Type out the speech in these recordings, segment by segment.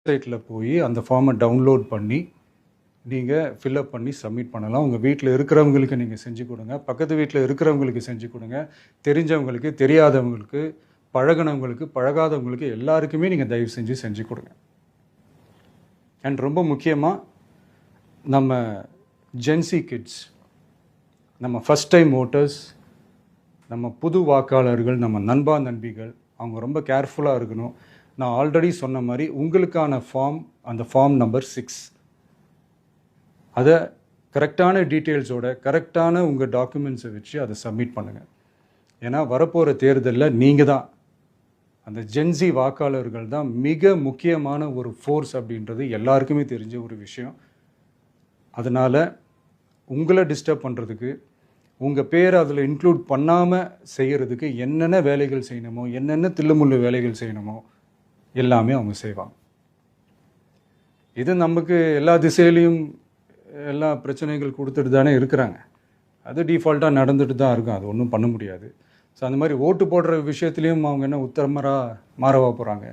வெப்சைட்டில் போய் அந்த ஃபார்மை டவுன்லோட் பண்ணி நீங்கள் ஃபில்அப் பண்ணி சப்மிட் பண்ணலாம். உங்கள் வீட்டில் இருக்கிறவங்களுக்கு நீங்கள் செஞ்சு கொடுங்க, பக்கத்து வீட்டில் இருக்கிறவங்களுக்கு செஞ்சு கொடுங்க, தெரிஞ்சவங்களுக்கு, தெரியாதவங்களுக்கு, பழகினவங்களுக்கு, பழகாதவங்களுக்கு எல்லாருக்குமே நீங்கள் தயவு செஞ்சு கொடுங்க. அண்ட் ரொம்ப முக்கியமாக நம்ம ஜென்சி கிட்ஸ், நம்ம ஃபஸ்ட் டைம் ஓட்டர்ஸ், நம்ம புது வாக்காளர்கள், நம்ம நண்பா நண்பிகள், அவங்க ரொம்ப கேர்ஃபுல்லாக இருக்கணும். நான் ஆல்ரெடி சொன்ன மாதிரி உங்களுக்கான ஃபார்ம், அந்த ஃபார்ம் நம்பர் 6, அதை கரெக்டான டீட்டெயில்ஸோட, கரெக்டான உங்கள் டாக்குமெண்ட்ஸை வச்சு அதை சப்மிட் பண்ணுங்கள். ஏன்னா வரப்போகிற தேர்தலில் நீங்கள் தான், அந்த ஜென்சி வாக்காளர்கள் தான் மிக முக்கியமான ஒரு ஃபோர்ஸ் அப்படின்றது எல்லாருக்குமே தெரிஞ்ச ஒரு விஷயம். அதனால் உங்களை டிஸ்டர்ப் பண்ணுறதுக்கு, உங்கள் பேரை அதில் இன்க்ளூட் பண்ணாமல் செய்கிறதுக்கு என்னென்ன வேலைகள் செய்யணுமோ, என்னென்ன தில்லுமுள்ளு வேலைகள் செய்யணுமோ எல்லாமே அவங்க செய்வாங்க. இது நமக்கு எல்லா திசையிலையும் எல்லா பிரச்சனைகள் கொடுத்துட்டு தானே இருக்கிறாங்க. அது டிஃபால்ட்டாக நடந்துட்டு தான் இருக்கும், அது ஒன்றும் பண்ண முடியாது. ஸோ அந்த மாதிரி ஓட்டு போடுற விஷயத்துலேயும் அவங்க என்ன உத்தரமராக மாறவா போகிறாங்க?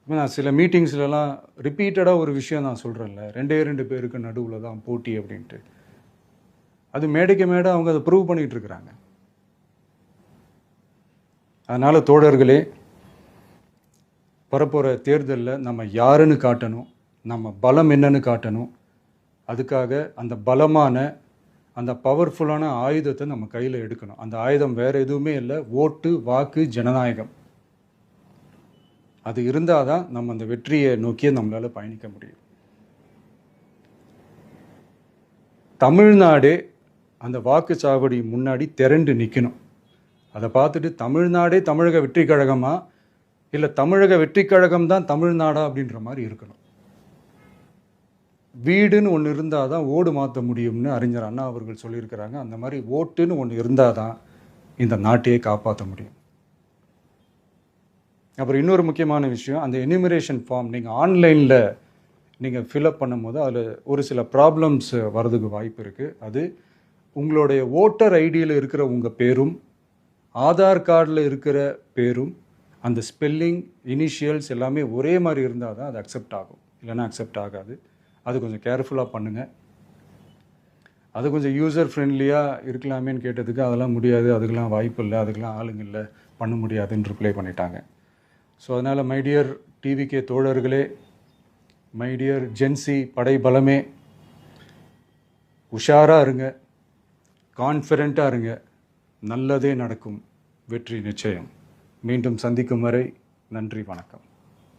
நான் சில மீட்டிங்ஸ்லலாம் ரிப்பீட்டடாக ஒரு விஷயம் நான் சொல்கிறேன்ல, 2 பேருக்கு நடுவில் தான் போட்டி அப்படின்ட்டு. அது மேடைக்கு மேடை அவங்க அதை ப்ரூவ் பண்ணிகிட்டு இருக்கிறாங்க. அதனால் தோழர்களே, வரப்போகிற தேர்தலில் நம்ம யாருன்னு காட்டணும், நம்ம பலம் என்னன்னு காட்டணும். அதுக்காக அந்த பலமான, அந்த பவர்ஃபுல்லான ஆயுதத்தை நம்ம கையில் எடுக்கணும். அந்த ஆயுதம் வேறு எதுவுமே இல்லை, ஓட்டு, வாக்கு, ஜனநாயகம். அது இருந்தால் தான் நம்ம அந்த வெற்றியை நோக்கியே நம்மளால் பயணிக்க முடியும். தமிழ்நாடே அந்த வாக்குச்சாவடி முன்னாடி திரண்டு நிற்கணும். அதை பார்த்துட்டு தமிழ்நாடே தமிழக வெற்றி கழகமா, இல்லை தமிழக வெற்றி கழகம் தான் தமிழ்நாடா அப்படின்ற மாதிரி இருக்கணும். வீடுன்னு ஒன்று இருந்தால் தான் ஓடு மாற்ற முடியும்னு அறிஞர் அண்ணா அவர்கள் சொல்லியிருக்கிறாங்க. அந்த மாதிரி ஓட்டுன்னு ஒன்று இருந்தால் தான் இந்த நாட்டையே காப்பாற்ற முடியும். அப்புறம் இன்னொரு முக்கியமான விஷயம், அந்த எனிமரேஷன் ஃபார்ம் நீங்கள் ஆன்லைனில் நீங்கள் ஃபில்அப் பண்ணும்போது அதில் ஒரு சில ப்ராப்ளம்ஸ் வர்றதுக்கு வாய்ப்பு இருக்குது. அது உங்களுடைய ஓட்டர் ஐடியில் இருக்கிற உங்கள் பேரும், ஆதார் கார்டில் இருக்கிற பேரும், அந்த ஸ்பெல்லிங், இனிஷியல்ஸ் எல்லாமே ஒரே மாதிரி இருந்தால் தான் அது அக்செப்ட் ஆகும், இல்லைன்னா அக்செப்ட் ஆகாது. அது கொஞ்சம் கேர்ஃபுல்லாக பண்ணுங்கள். அது கொஞ்சம் யூசர் ஃப்ரெண்ட்லியாக இருக்கலாமேன்னு கேட்டதுக்கு அதெல்லாம் முடியாது, அதுக்கெலாம் வாய்ப்பு இல்லை, அதுக்கெலாம் ஆளுங்க இல்லை, பண்ண முடியாதுன்னு ரிப்ளை பண்ணிட்டாங்க. ஸோ அதனால் மை டியர் டிவிகே தோழர்களே, மை டியர் ஜென்சி படை பலமே, உஷாராக இருங்க, கான்ஃபிடெண்ட்டாக இருங்க, நல்லதே நடக்கும், வெற்றி நிச்சயம். மீண்டும் சந்திக்கும் வரை நன்றி, வணக்கம்.